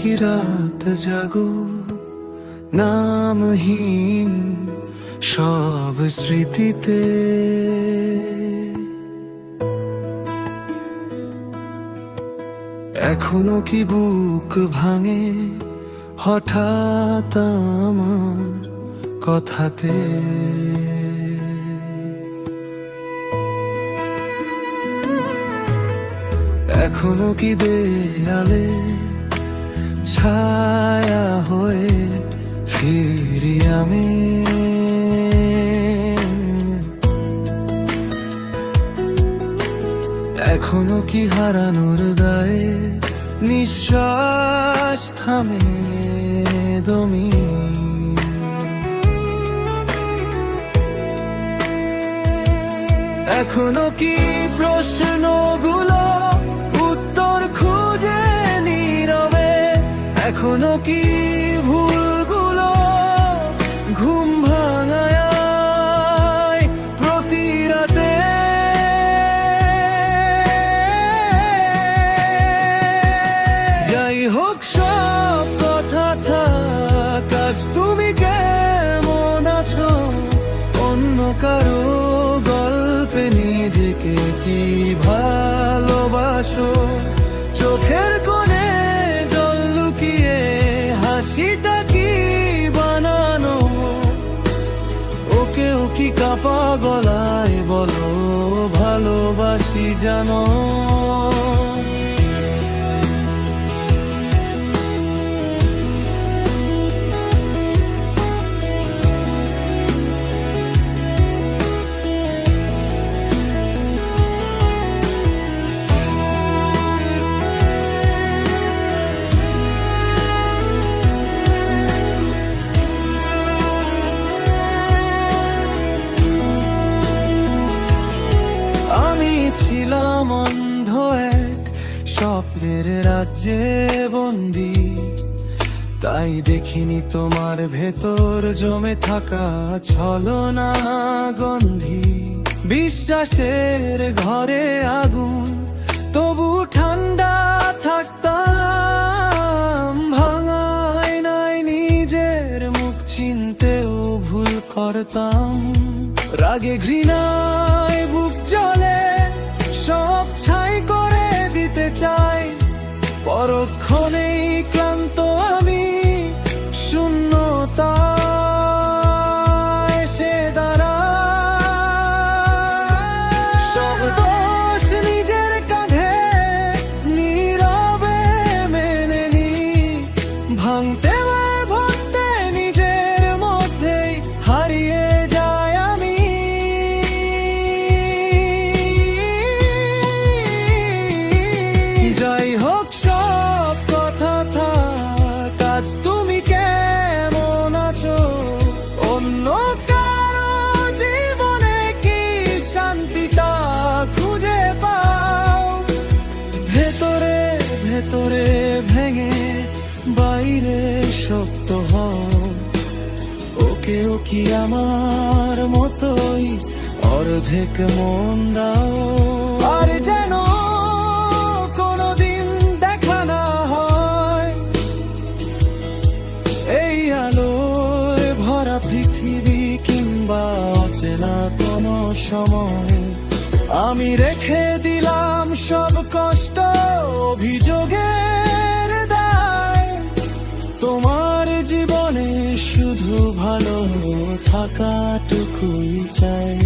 কি রাত জাগো নামহীন সব স্মৃতিতে, এখনো কি বুক ভাঙে হঠাৎ আমার কথাতে। এখনো কি দেয়ালে ছায়া হয়ে ফিরি আমি, এখনো কি হারানোর দায়ে নিঃশ্বাস থামে দমি। এখনো কি প্রশ্নগুলো উত্তর খুঁজে নীরবে, এখনো কি ভুলগুলো ঘুম ভাঙায় প্রতি রাতে। যাই হোক সব কথা থাক, আজ তুমি কেমন আছো? অন্য কারো গল্পে নিজেকে কি ভালোবাসো? চোখের কোণে জল লুকিয়ে হাসিটা কি বানানো? ওকেও কি কাঁপা গলায় বলো ভালোবাসি জানো? ছিলাম অন্ধ এক স্বপ্নের রাজ্যে বন্দি, তাই দেখিনি তোমার ভেতর জমে থাকা ছলনা গন্ধি। বিশ্বাসের ঘরে আগুন তবু ঠান্ডা থাকতাম, ভাঙায় নাই নিজের মুখ চিনতেও ভুল করতাম। রাগে ঘৃণায় বুক জ্বলে সব ছাই করে দিতে চাই, পরক্ষণেই ক্লান্ত আমি শূন্যতায় এসে দাঁড়াই। সব দোষ নিজের কাঁধে নীরবে মেনে নি, ভাঙতে ভাঙতে নিজের মধ্যেই হারিয়ে যায় আমি। যাই হোক সব কথা থাক, আজ তুমি কেমন আছো? অন্য কারো জীবনে কি শান্তিটা খুঁজে পাও? ভেতরে ভেতরে ভেঙে বাইরে শক্ত হও, ওকেও কি আমার মতোই অর্ধেক মন দাও। আর যেন পৃথিবী কিংবা অচেনা কোনো সময় আমি রেখে দিলাম সব কষ্ট অভিযোগের দায়। তোমার জীবনে শুধু ভালো থাকাটুকুই চাই।